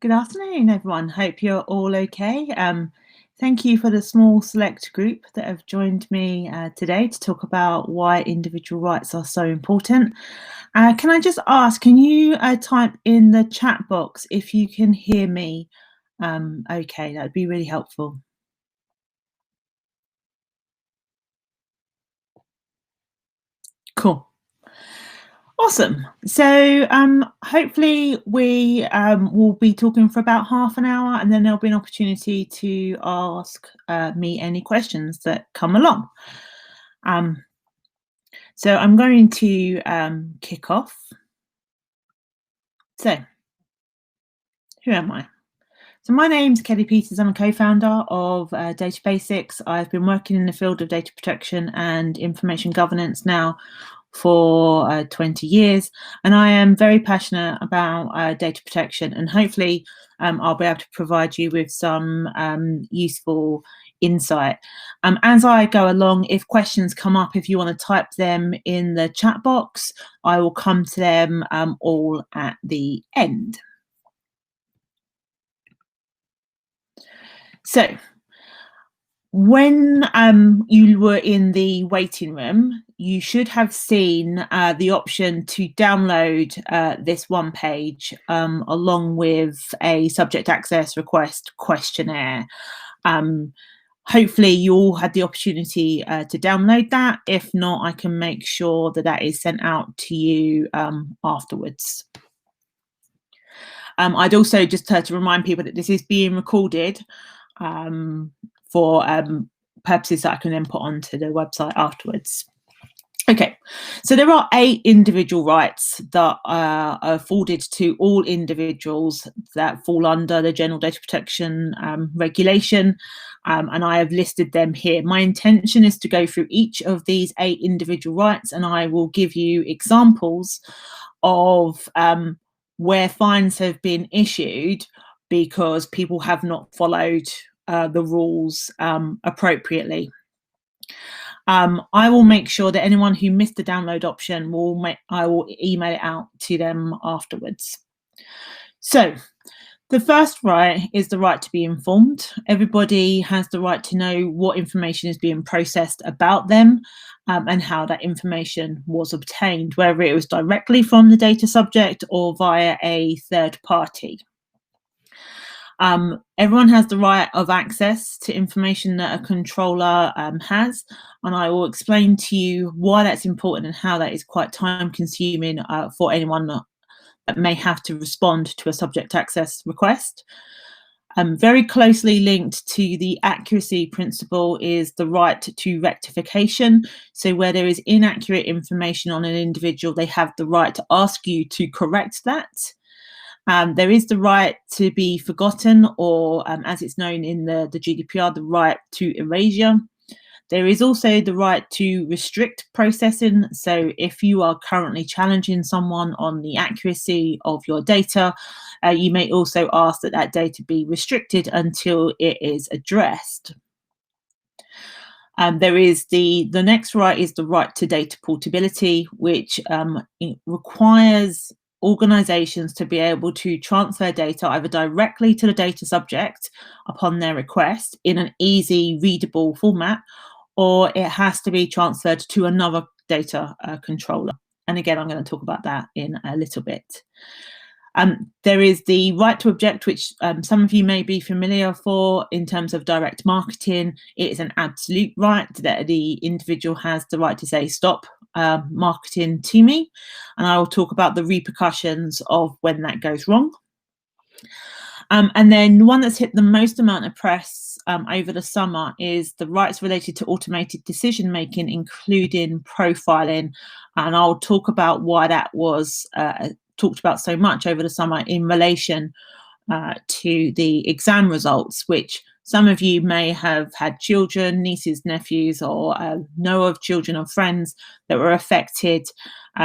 Good afternoon, everyone. Hope you're all okay. Thank you for the small select group that have joined me today to talk about why individual rights are so important. Can I just ask, can you type in the chat box if you can hear me? Okay, that'd be really helpful. Cool. Awesome. So hopefully we will be talking for about half an hour, and then there'll be an opportunity to ask me any questions that come along. So I'm going to kick off. So who am I? So my name's Kellie Peters. I'm a co-founder of Data Basics. I've been working in the field of data protection and information governance now for 20 years, and I am very passionate about data protection, and hopefully I'll be able to provide you with some useful insight. As I go along, if questions come up, if you want to type them in the chat box, I will come to them all at the end. So when you were in the waiting room, you should have seen the option to download this one page along with a subject access request questionnaire. Hopefully you all had the opportunity to download that. If not, I can make sure that that is sent out to you afterwards. I'd also just to remind people that this is being recorded for purposes that I can then put onto the website afterwards. Okay, so there are 8 individual rights that are afforded to all individuals that fall under the General Data Protection Regulation, and I have listed them here. My intention is to go through each of these 8 individual rights, and I will give you examples of where fines have been issued because people have not followed the rules appropriately. I will make sure that anyone who missed the download option I will email it out to them afterwards. So the first right is the right to be informed. Everybody has the right to know what information is being processed about them and how that information was obtained, whether it was directly from the data subject or via a third party. Everyone has the right of access to information that a controller has, and I will explain to you why that's important and how that is quite time consuming for anyone that may have to respond to a subject access request. Very closely linked to the accuracy principle is the right to rectification. So where there is inaccurate information on an individual, they have the right to ask you to correct that. There is the right to be forgotten, or as it's known in the GDPR, the right to erasure. There is also the right to restrict processing. So if you are currently challenging someone on the accuracy of your data, you may also ask that that data be restricted until it is addressed. There is the next right is the right to data portability, which requires organizations to be able to transfer data either directly to the data subject upon their request in an easy readable format, or it has to be transferred to another data controller. And again, I'm going to talk about that in a little bit. There is the right to object, which some of you may be familiar for in terms of direct marketing. It is an absolute right that the individual has the right to say, stop marketing to me. And I will talk about the repercussions of when that goes wrong. And then one that's hit the most amount of press over the summer is the rights related to automated decision making, including profiling. And I'll talk about why that was talked about so much over the summer in relation to the exam results, which some of you may have had children, nieces, nephews, or know of children or friends that were affected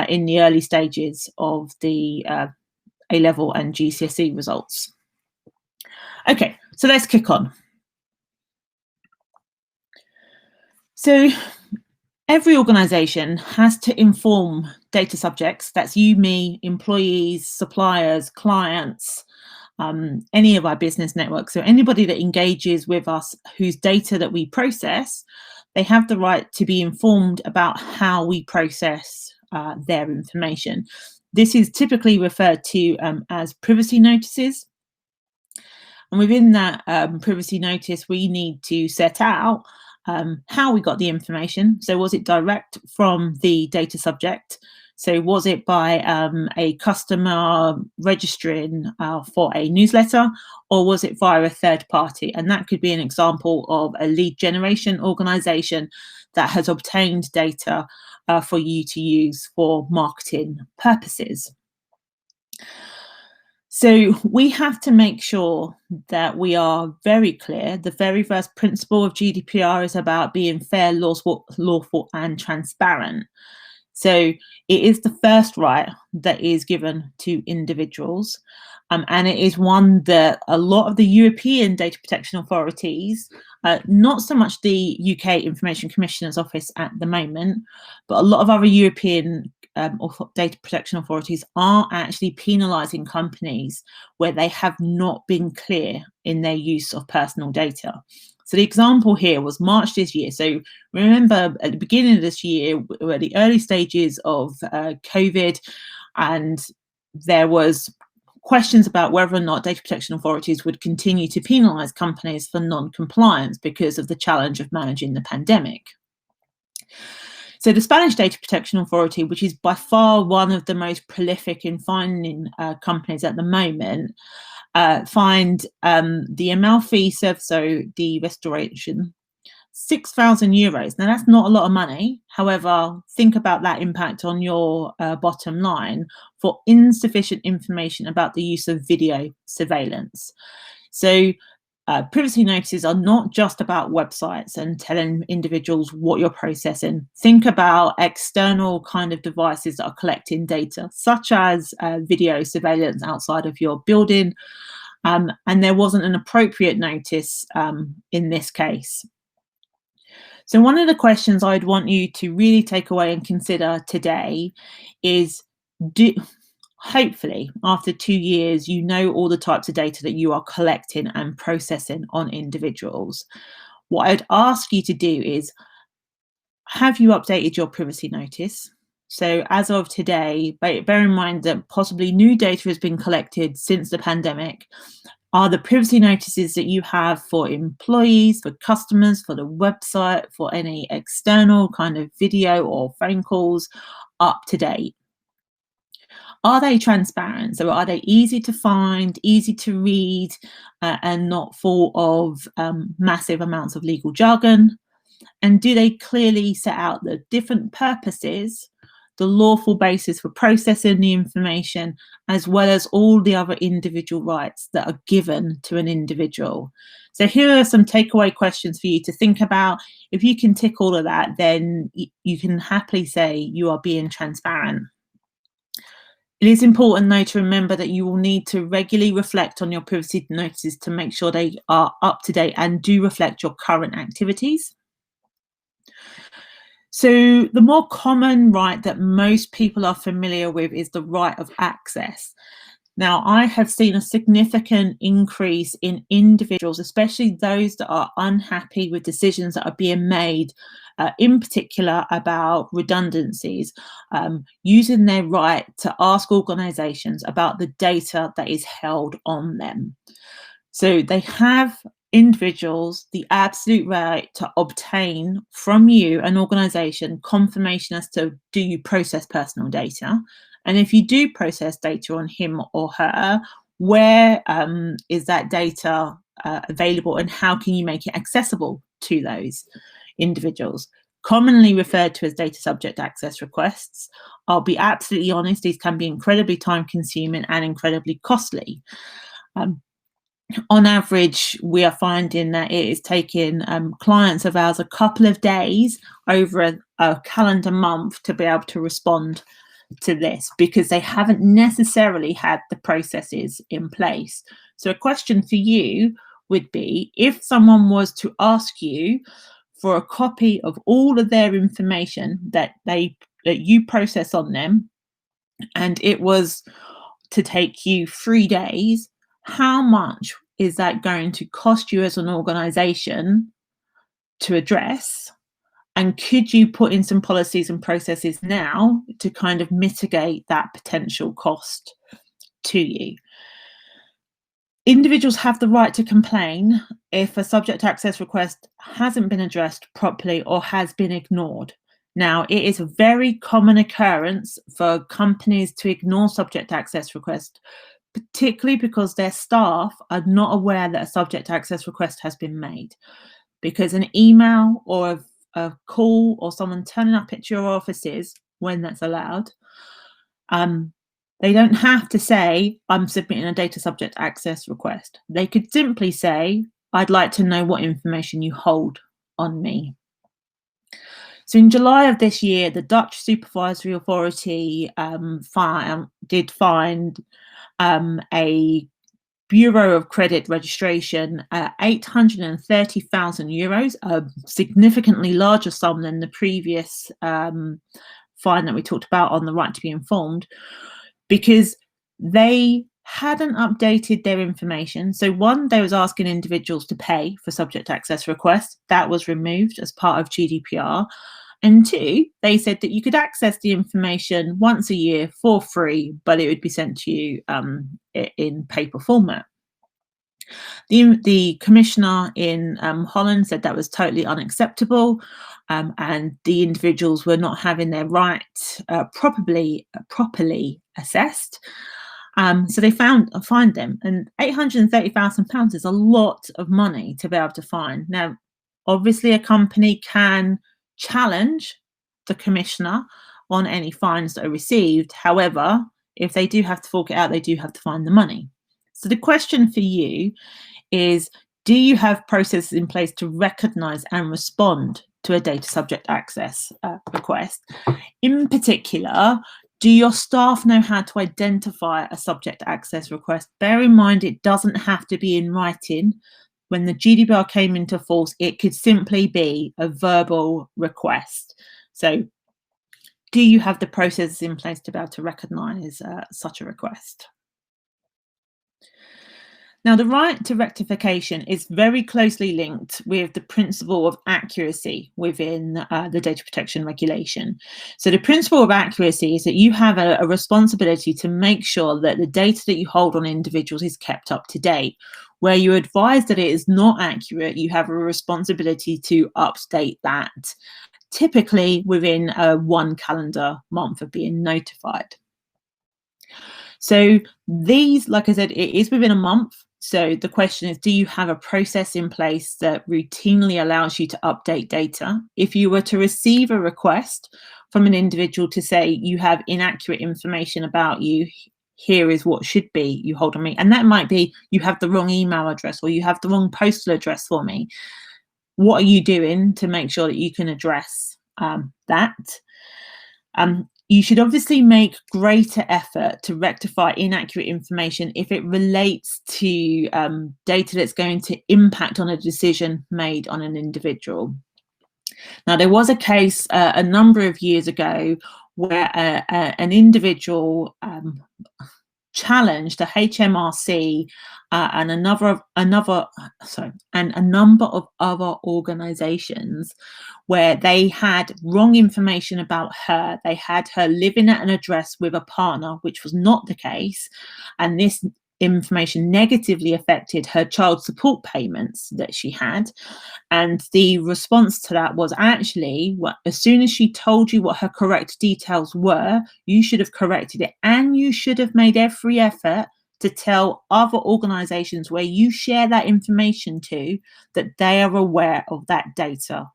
in the early stages of the A-level and GCSE results. Okay, so let's kick on. So every organisation has to inform data subjects, that's you, me, employees, suppliers, clients, any of our business networks. So anybody that engages with us whose data that we process, they have the right to be informed about how we process their information. This is typically referred to as privacy notices. And within that privacy notice, we need to set out how we got the information. So was it direct from the data subject? So was it by a customer registering for a newsletter, or was it via a third party? And that could be an example of a lead generation organization that has obtained data for you to use for marketing purposes. So we have to make sure that we are very clear. The very first principle of GDPR is about being fair, lawful and transparent. So it is the first right that is given to individuals. And it is one that a lot of the European data protection authorities, not so much the UK Information Commissioner's Office at the moment, but a lot of other European data protection authorities are actually penalising companies where they have not been clear in their use of personal data. So the example here was March this year. So remember at the beginning of this year, we were at the early stages of COVID, and there was questions about whether or not data protection authorities would continue to penalise companies for non-compliance because of the challenge of managing the pandemic. So the Spanish Data Protection Authority, which is by far one of the most prolific in finding companies at the moment, fined the Amalfi Servicio de Restoration €6,000. Now that's not a lot of money. However, think about that impact on your bottom line for insufficient information about the use of video surveillance. So privacy notices are not just about websites and telling individuals what you're processing. Think about external kind of devices that are collecting data, such as video surveillance outside of your building. And there wasn't an appropriate notice in this case. So one of the questions I'd want you to really take away and consider today is, hopefully after 2 years, you know all the types of data that you are collecting and processing on individuals. What I'd ask you to do is, have you updated your privacy notice? So as of today, bear in mind that possibly new data has been collected since the pandemic. Are the privacy notices that you have for employees, for customers, for the website, for any external kind of video or phone calls up to date? Are they transparent? So are they easy to find, easy to read, and not full of massive amounts of legal jargon? And do they clearly set out the different purposes, the lawful basis for processing the information, as well as all the other individual rights that are given to an individual? So here are some takeaway questions for you to think about. If you can tick all of that, then you can happily say you are being transparent. It is important, though, to remember that you will need to regularly reflect on your privacy notices to make sure they are up to date and do reflect your current activities. So the more common right that most people are familiar with is the right of access. Now, I have seen a significant increase in individuals, especially those that are unhappy with decisions that are being made, in particular about redundancies, using their right to ask organisations about the data that is held on them. So they have, individuals, the absolute right to obtain from you, an organisation, confirmation as to, do you process personal data? And if you do process data on him or her, where is that data available, and how can you make it accessible to those individuals? Commonly referred to as data subject access requests. I'll be absolutely honest, these can be incredibly time consuming and incredibly costly. On average, we are finding that it is taking clients of ours a couple of days over a calendar month to be able to respond to this, because they haven't necessarily had the processes in place. So a question for you would be, if someone was to ask you for a copy of all of their information that you process on them, and it was to take you 3 days, how much is that going to cost you as an organization to address? And could you put in some policies and processes now to kind of mitigate that potential cost to you? Individuals have the right to complain if a subject access request hasn't been addressed properly or has been ignored. Now, it is a very common occurrence for companies to ignore subject access requests, particularly because their staff are not aware that a subject access request has been made. Because an email or a call or someone turning up at your offices, when that's allowed, they don't have to say, I'm submitting a data subject access request. They could simply say, I'd like to know what information you hold on me. So in July of this year, the Dutch Supervisory Authority did find a Bureau of Credit registration €830,000, a significantly larger sum than the previous fine that we talked about on the right to be informed, because they hadn't updated their information. So one, they was asking individuals to pay for subject access requests. That was removed as part of GDPR. And two, they said that you could access the information once a year for free, but it would be sent to you in paper format. The commissioner in Holland said that was totally unacceptable, and the individuals were not having their rights properly assessed. So they fined them, and £830,000 is a lot of money to be able to fine. Now, obviously, a company can challenge the commissioner on any fines that are received. However, if they do have to fork it out, they do have to find the money. So the question for you is, do you have processes in place to recognise and respond to a data subject access request? In particular, do your staff know how to identify a subject access request? Bear in mind, it doesn't have to be in writing. When the GDPR came into force, it could simply be a verbal request. So do you have the processes in place to be able to recognise such a request? Now, the right to rectification is very closely linked with the principle of accuracy within the data protection regulation. So the principle of accuracy is that you have a responsibility to make sure that the data that you hold on individuals is kept up to date. Where you advise that it is not accurate, you have a responsibility to update that, typically within 1 calendar month of being notified. So these, like I said, it is within a month. So the question is, do you have a process in place that routinely allows you to update data? If you were to receive a request from an individual to say you have inaccurate information about you, here is what should be you hold on me. And that might be you have the wrong email address or you have the wrong postal address for me. What are you doing to make sure that you can address that? You should obviously make greater effort to rectify inaccurate information if it relates to data that's going to impact on a decision made on an individual. Now, there was a case a number of years ago where an individual challenged the HMRC and a number of other organisations where they had wrong information about her. They had her living at an address with a partner, which was not the case, and this information negatively affected her child support payments that she had. And the response to that was, actually, as soon as she told you what her correct details were, you should have corrected it, and you should have made every effort to tell other organisations where you share that information to that they are aware of that data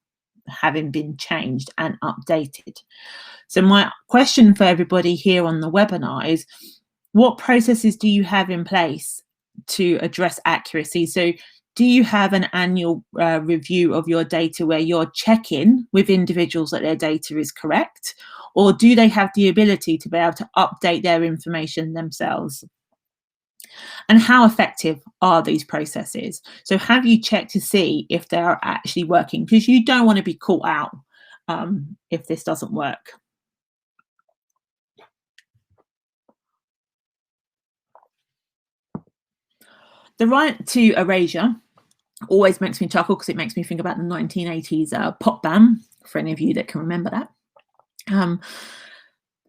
having been changed and updated. So my question for everybody here on the webinar is, what processes do you have in place to address accuracy? So do you have an annual review of your data where you're checking with individuals that their data is correct? Or do they have the ability to be able to update their information themselves? And how effective are these processes? So have you checked to see if they are actually working? Because you don't want to be caught out if this doesn't work. The right to erasure always makes me chuckle because it makes me think about the 1980s pop ban, for any of you that can remember that.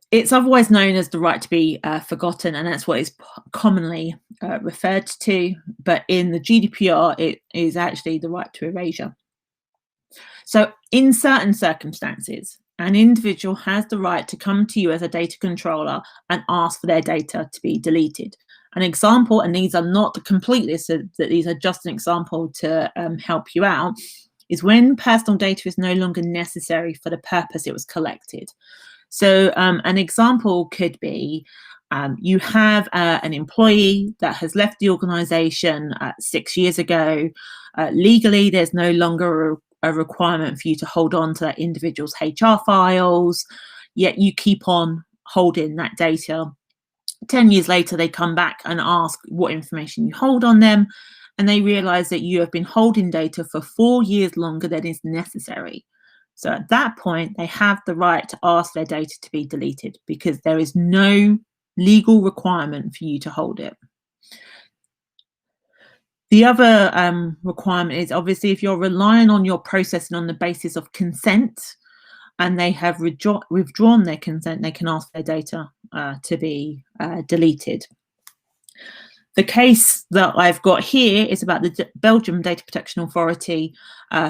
It's otherwise known as the right to be forgotten, and that's what is commonly referred to. But in the GDPR, it is actually the right to erasure. So in certain circumstances, an individual has the right to come to you as a data controller and ask for their data to be deleted. An example, and these are not the complete list, so that these are just an example to help you out, is when personal data is no longer necessary for the purpose it was collected. So an example could be you have an employee that has left the organization 6 years ago. Legally, there's no longer a requirement for you to hold on to that individual's HR files, yet you keep on holding that data. 10 years later, they come back and ask what information you hold on them, and they realize that you have been holding data for 4 years longer than is necessary. So at that point, they have the right to ask their data to be deleted because there is no legal requirement for you to hold it. The other requirement is obviously if you're relying on your processing on the basis of consent and they have withdrawn their consent, they can ask their data to be deleted. The case that I've got here is about the Belgium Data Protection Authority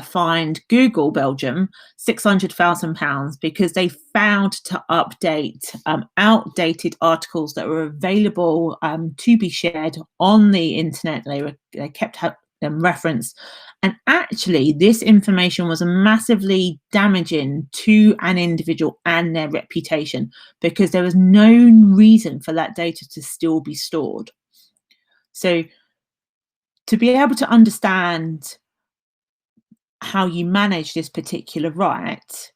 fined Google Belgium £600,000 because they failed to update outdated articles that were available to be shared on the internet. They kept them referenced. And actually, this information was massively damaging to an individual and their reputation because there was no reason for that data to still be stored. So to be able to understand how you manage this particular right,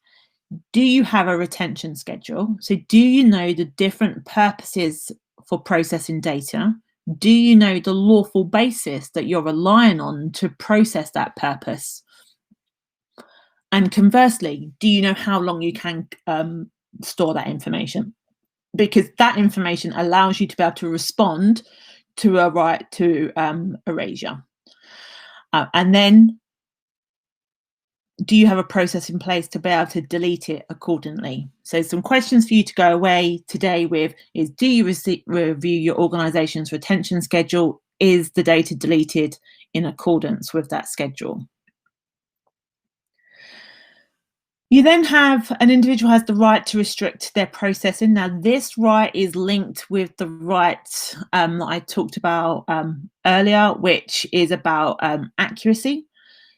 do you have a retention schedule? So do you know the different purposes for processing data? Do you know the lawful basis that you're relying on to process that purpose? And conversely, do you know how long you can store that information? Because that information allows you to be able to respond to a right to erasure. And then do you have a process in place to be able to delete it accordingly? So some questions for you to go away today with is, do you review your organization's retention schedule? Is the data deleted in accordance with that schedule? You then have an individual has the right to restrict their processing. Now, this right is linked with the right that I talked about earlier, which is about accuracy.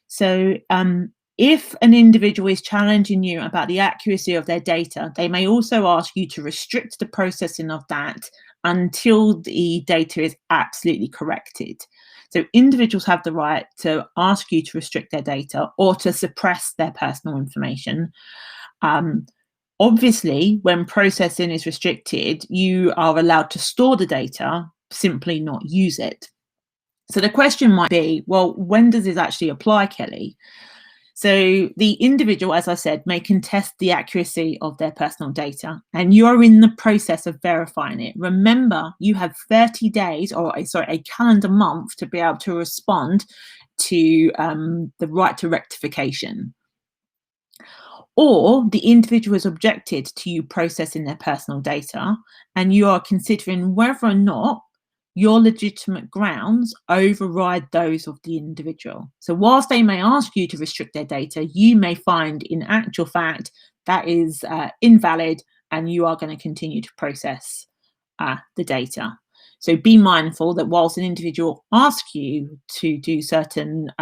So if an individual is challenging you about the accuracy of their data, they may also ask you to restrict the processing of that until the data is absolutely corrected. So individuals have the right to ask you to restrict their data or to suppress their personal information. Obviously, when processing is restricted, you are allowed to store the data, simply not use it. So the question might be, well, when does this actually apply, Kelly? So the individual, as I said, may contest the accuracy of their personal data, and you are in the process of verifying it. Remember, you have 30 days, or a calendar month, to be able to respond to the right to rectification. Or the individual has objected to you processing their personal data, and you are considering whether or not your legitimate grounds override those of the individual. So whilst they may ask you to restrict their data, you may find in actual fact that is invalid and you are going to continue to process the data. So be mindful that whilst an individual asks you to do certain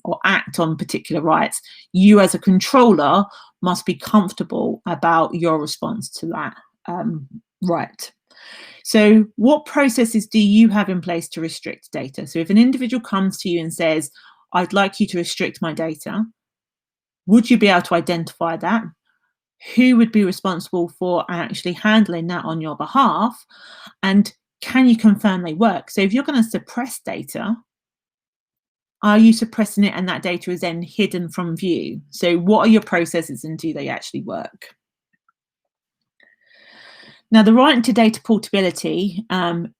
or act on particular rights, you as a controller must be comfortable about your response to that right. So what processes do you have in place to restrict data? So if an individual comes to you and says, I'd like you to restrict my data, would you be able to identify that? Who would be responsible for actually handling that on your behalf? And can you confirm they work? So if you're going to suppress data, are you suppressing it and that data is then hidden from view? So what are your processes and do they actually work? Now, the right to data portability,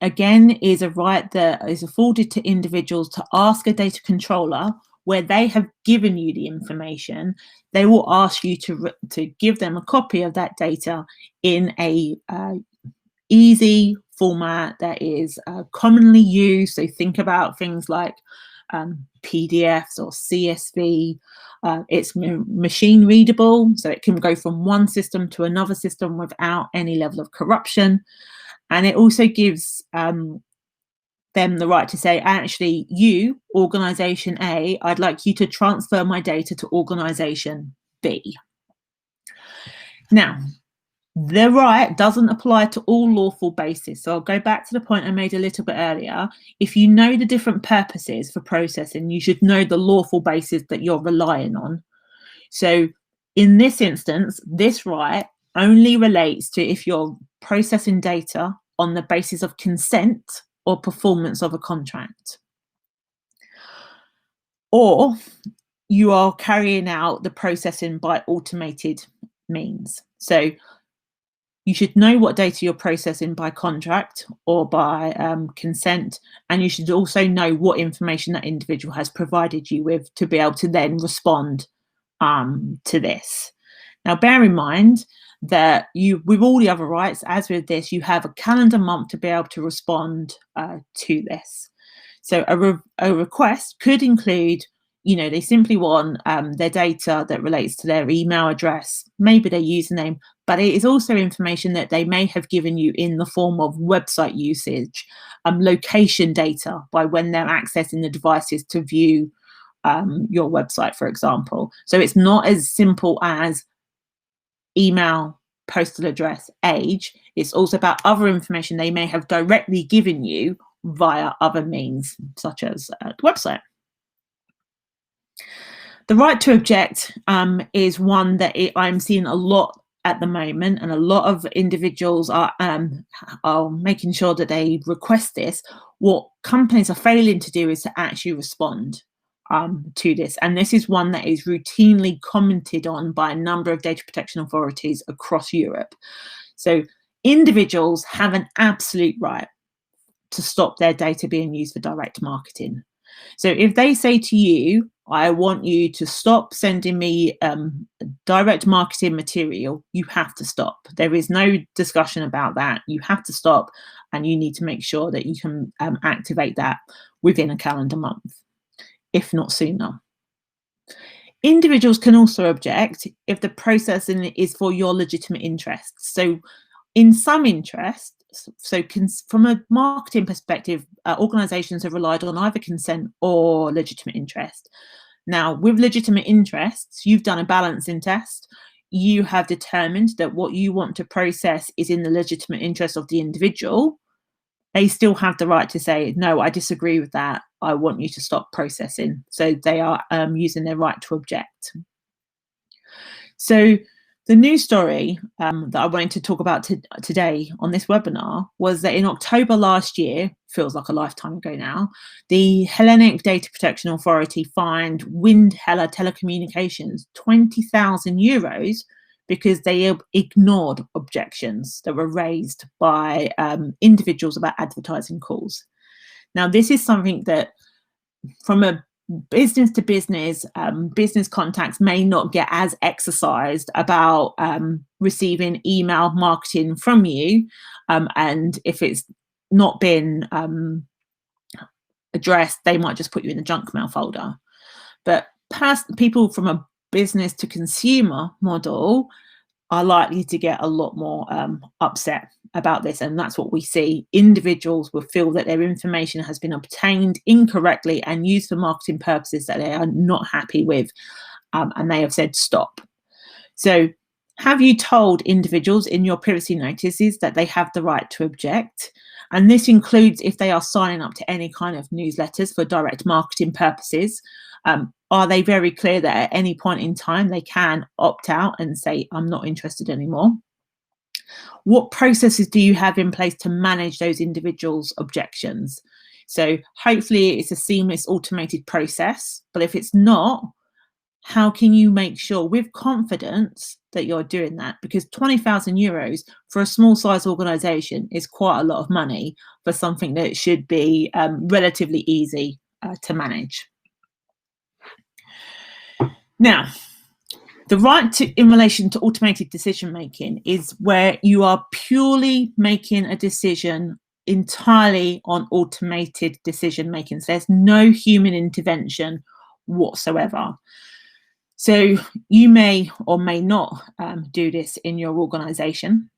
again, is a right that is afforded to individuals to ask a data controller where they have given you the information. They will ask you to give them a copy of that data in a easy format that is commonly used. So think about things like PDFs or CSV. It's machine readable, so it can go from one system to another system without any level of corruption. And it also gives them the right to say, actually, you, organization A, I'd like you to transfer my data to organization B. Now, the right doesn't apply to all lawful bases. So I'll go back to the point I made a little bit earlier. If you know the different purposes for processing, you should know the lawful basis that you're relying on. So in this instance, this right only relates to if you're processing data on the basis of consent or performance of a contract, or you are carrying out the processing by automated means. So you should know what data you're processing by contract or by consent, and you should also know what information that individual has provided you with to be able to then respond to this. Now, bear in mind that with all the other rights, as with this, you have a calendar month to be able to respond to this. So a request could include, they simply want their data that relates to their email address, maybe their username, but it is also information that they may have given you in the form of website usage, location data by when they're accessing the devices to view your website, for example. So it's not as simple as email, postal address, age. It's also about other information they may have directly given you via other means, such as the website. The right to object is one that I'm seeing a lot at the moment, and a lot of individuals are making sure that they request this. What companies are failing to do is to actually respond to this, and this is one that is routinely commented on by a number of data protection authorities across Europe. So individuals have an absolute right to stop their data being used for direct marketing. So if they say to you, I want you to stop sending me direct marketing material, you have to stop. There is no discussion about that. You have to stop, and you need to make sure that you can activate that within a calendar month, if not sooner. Individuals can also object if the processing is for your legitimate interests. So in some interests, from a marketing perspective, organizations have relied on either consent or legitimate interest. Now, with legitimate interests, you've done a balancing test. You have determined that what you want to process is in the legitimate interest of the individual. They still have the right to say, no, I disagree with that. I want you to stop processing. So they are using their right to object. So the news story that I wanted to talk about today on this webinar was that in October last year, feels like a lifetime ago now, the Hellenic Data Protection Authority fined Windhella Telecommunications €20,000 because they ignored objections that were raised by individuals about advertising calls. Now, this is something that from a business to business, business contacts may not get as exercised about receiving email marketing from you. And if it's not been addressed, they might just put you in the junk mail folder. But people from a business to consumer model are likely to get a lot more upset about this, and that's what we see. Individuals will feel that their information has been obtained incorrectly and used for marketing purposes that they are not happy with, and they have said stop. So have you told individuals in your privacy notices that they have the right to object? And this includes if they are signing up to any kind of newsletters for direct marketing purposes. Are they very clear that at any point in time they can opt out and say, I'm not interested anymore? What processes do you have in place to manage those individuals' objections? So hopefully it's a seamless automated process, but if it's not, how can you make sure with confidence that you're doing that, because €20,000 for a small size organization is quite a lot of money for something that should be relatively easy to manage. Now, the right to, in relation to automated decision making, is where you are purely making a decision entirely on automated decision making. So there's no human intervention whatsoever. So you may or may not do this in your organization,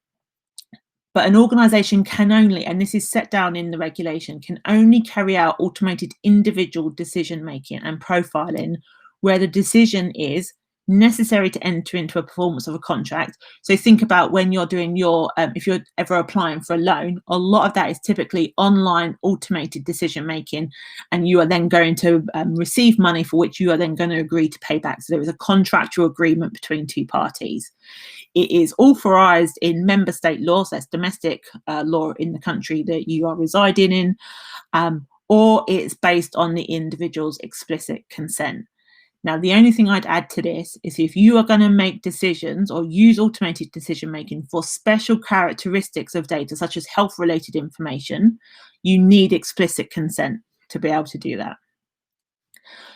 but an organization can only, and this is set down in the regulation, can only carry out automated individual decision making and profiling where the decision is necessary to enter into a performance of a contract. So think about when you're doing your, if you're ever applying for a loan, a lot of that is typically online automated decision making, and you are then going to receive money for which you are then going to agree to pay back. So there is a contractual agreement between two parties. It is authorised in member state law, so that's domestic law in the country that you are residing in, or it's based on the individual's explicit consent. Now, the only thing I'd add to this is if you are going to make decisions or use automated decision making for special characteristics of data, such as health related information, you need explicit consent to be able to do that.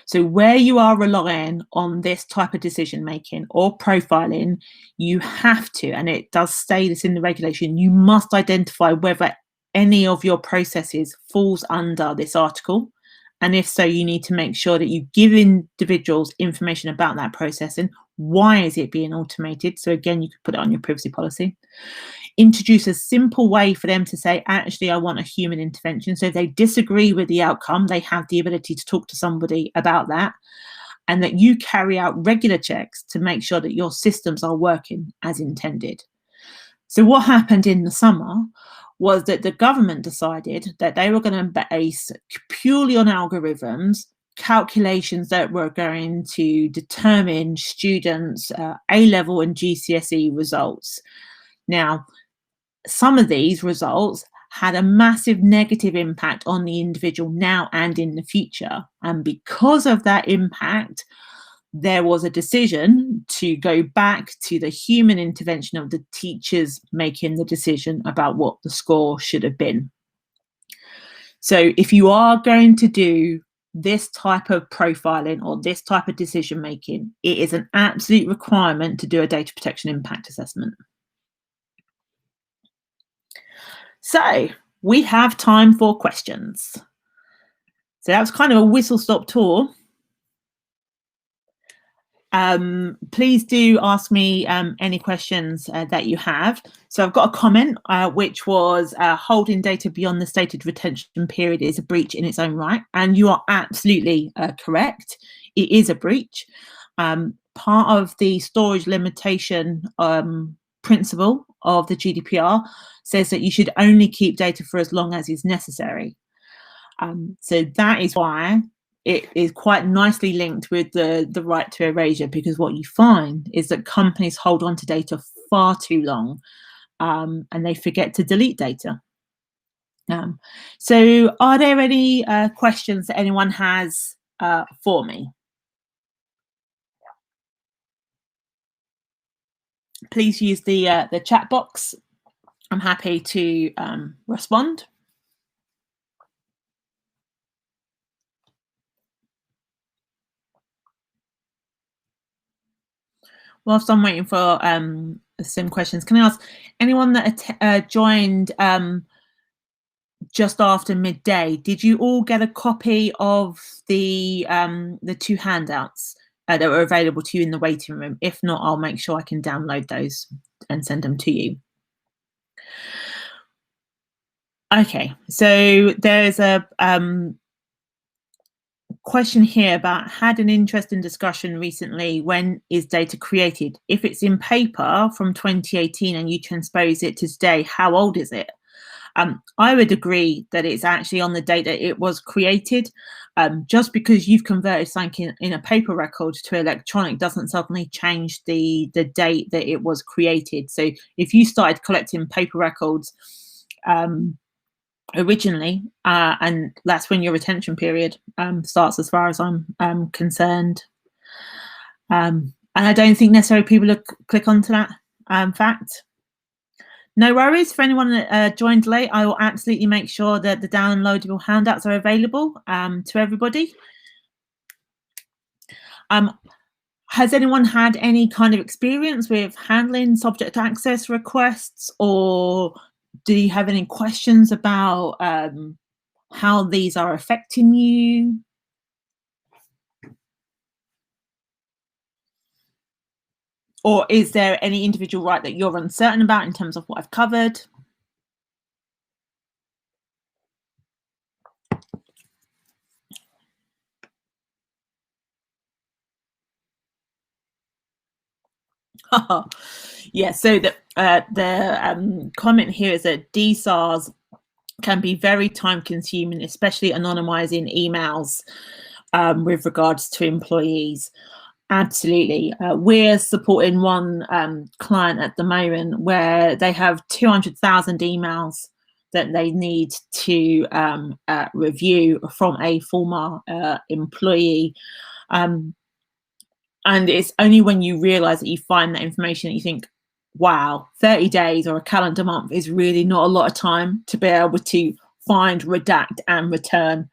So where you are relying on this type of decision making or profiling, you have to, and it does say this in the regulation, you must identify whether any of your processes falls under this article. And if so, you need to make sure that you give individuals information about that process and why is it being automated. So again, you could put it on your privacy policy. Introduce a simple way for them to say, actually, I want a human intervention. So if they disagree with the outcome, they have the ability to talk to somebody about that, and that you carry out regular checks to make sure that your systems are working as intended. So what happened in the summer was that the government decided that they were going to base purely on algorithms calculations that were going to determine students' A-level and GCSE results. Now, some of these results had a massive negative impact on the individual now and in the future. And because of that impact, there was a decision to go back to the human intervention of the teachers making the decision about what the score should have been. So if you are going to do this type of profiling or this type of decision making, it is an absolute requirement to do a data protection impact assessment. So we have time for questions. So that was kind of a whistle-stop tour. Please do ask me any questions that you have. So I've got a comment which was holding data beyond the stated retention period is a breach in its own right, and you are absolutely correct. It is a breach. Part of the storage limitation principle of the GDPR says that you should only keep data for as long as is necessary. So that is why it is quite nicely linked with the right to erasure, because what you find is that companies hold on to data far too long and they forget to delete data. So are there any questions that anyone has for me? Please use the chat box. I'm happy to respond. Whilst I'm waiting for some questions, can I ask anyone that joined just after midday, did you all get a copy of the two handouts that were available to you in the waiting room? If not, I'll make sure I can download those and send them to you. Okay, so there's a question here about had an interesting discussion recently. When is data created? If it's in paper from 2018 and you transpose it to today, how old is it? I would agree that it's actually on the date that it was created. Just because you've converted something in a paper record to electronic doesn't suddenly change the date that it was created. So if you started collecting paper records originally, and that's when your retention period starts, as far as I'm concerned. And I don't think necessarily people will click onto that fact. No worries. For anyone that joined late, I will absolutely make sure that the downloadable handouts are available to everybody. Has anyone had any kind of experience with handling subject access requests, or do you have any questions about how these are affecting you? Or is there any individual right that you're uncertain about in terms of what I've covered? Yeah, so the comment here is that DSARs can be very time consuming, especially anonymizing emails with regards to employees. Absolutely. We're supporting one client at the moment where they have 200,000 emails that they need to review from a former employee. And it's only when you realize that you find that information that you think, wow, 30 days or a calendar month is really not a lot of time to be able to find, redact, and return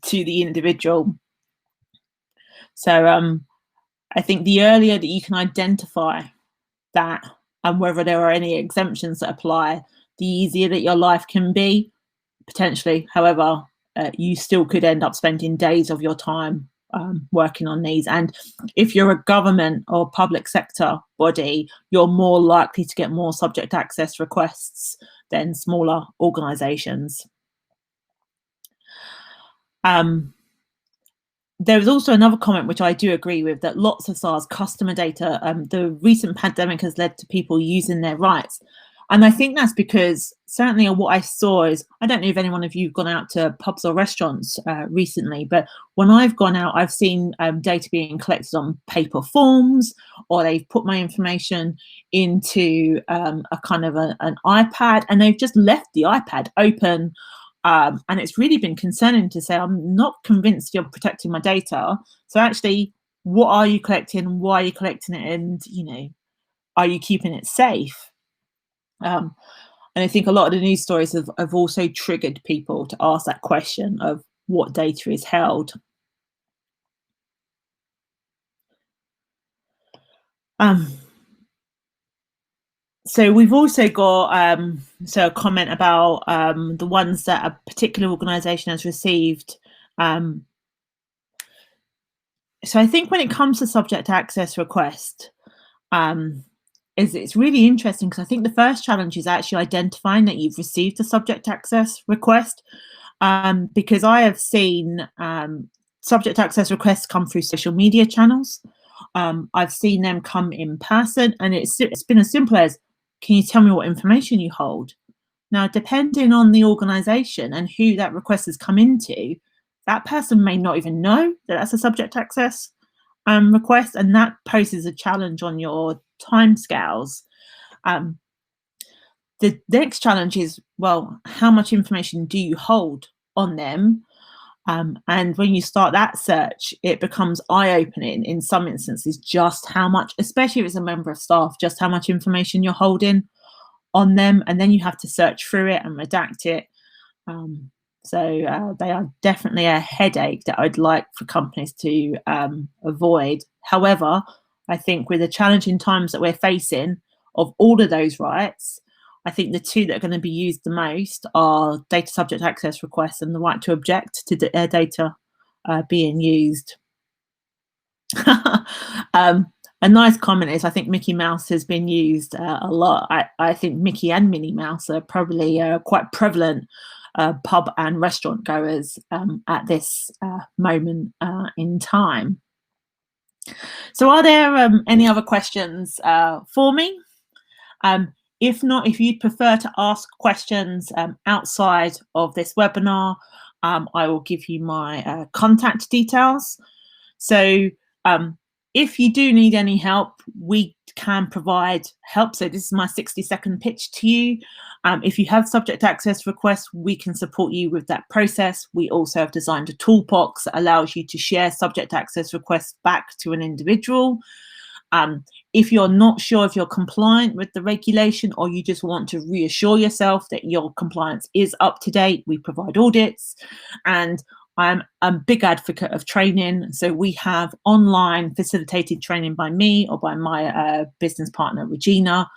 to the individual. So I think the earlier that you can identify that and whether there are any exemptions that apply, the easier that your life can be, potentially. However, you still could end up spending days of your time working on these. And if you're a government or public sector body, you're more likely to get more subject access requests than smaller organisations. There was also another comment which I do agree with, that lots of SARS customer data, the recent pandemic has led to people using their rights. And I think that's because certainly what I saw is, I don't know if any one of you have gone out to pubs or restaurants recently, but when I've gone out, I've seen data being collected on paper forms, or they've put my information into a kind of an iPad, and they've just left the iPad open. And it's really been concerning to say, I'm not convinced you're protecting my data. So actually, what are you collecting? Why are you collecting it? And, are you keeping it safe? And I think a lot of the news stories have also triggered people to ask that question of what data is held. So we've also got a comment about the ones that a particular organisation has received. So I think when it comes to subject access request, it's really interesting, because I think the first challenge is actually identifying that you've received a subject access request, because I have seen subject access requests come through social media channels. I've seen them come in person, and it's been as simple as, can you tell me what information you hold? Now, depending on the organisation and who that request has come into, that person may not even know that that's a subject access request, and that poses a challenge on your timescales. The next challenge is, well, how much information do you hold on them? And when you start that search, it becomes eye-opening in some instances just how much, especially if it's a member of staff, just how much information you're holding on them. And then you have to search through it and redact it. So they are definitely a headache that I'd like for companies to avoid. However, I think with the challenging times that we're facing of all of those rights, I think the two that are going to be used the most are data subject access requests and the right to object to data being used. A nice comment is, I think Mickey Mouse has been used a lot. I think Mickey and Minnie Mouse are probably quite prevalent pub and restaurant goers at this moment in time. So are there any other questions for me? If not, if you'd prefer to ask questions outside of this webinar, I will give you my contact details. So if you do need any help, we can provide help. So this is my 60-second pitch to you. If you have subject access requests, we can support you with that process. We also have designed a toolbox that allows you to share subject access requests back to an individual. If you're not sure if you're compliant with the regulation, or you just want to reassure yourself that your compliance is up to date, we provide audits. And I'm a big advocate of training. So we have online facilitated training by me or by my business partner, Regina,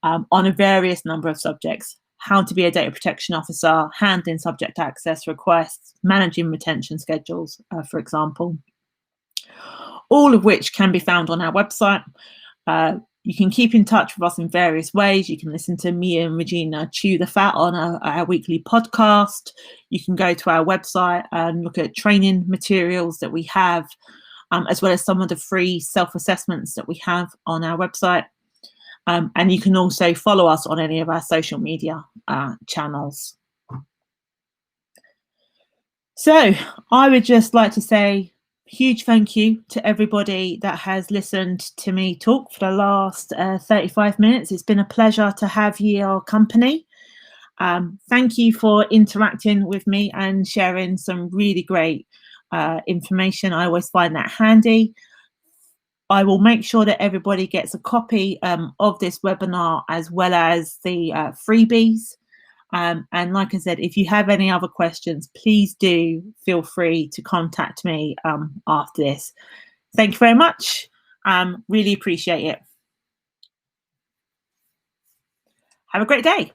on a various number of subjects: how to be a data protection officer, handling subject access requests, managing retention schedules, for example, all of which can be found on our website. You can keep in touch with us in various ways. You can listen to me and Regina chew the fat on our weekly podcast. You can go to our website and look at training materials that we have, as well as some of the free self-assessments that we have on our website. And you can also follow us on any of our social media channels. So I would just like to say huge thank you to everybody that has listened to me talk for the last 35 minutes. It's been a pleasure to have your company. Thank you for interacting with me and sharing some really great information. I always find that handy. I will make sure that everybody gets a copy of this webinar, as well as the freebies. And like I said, if you have any other questions, please do feel free to contact me after this. Thank you very much. Really appreciate it. Have a great day.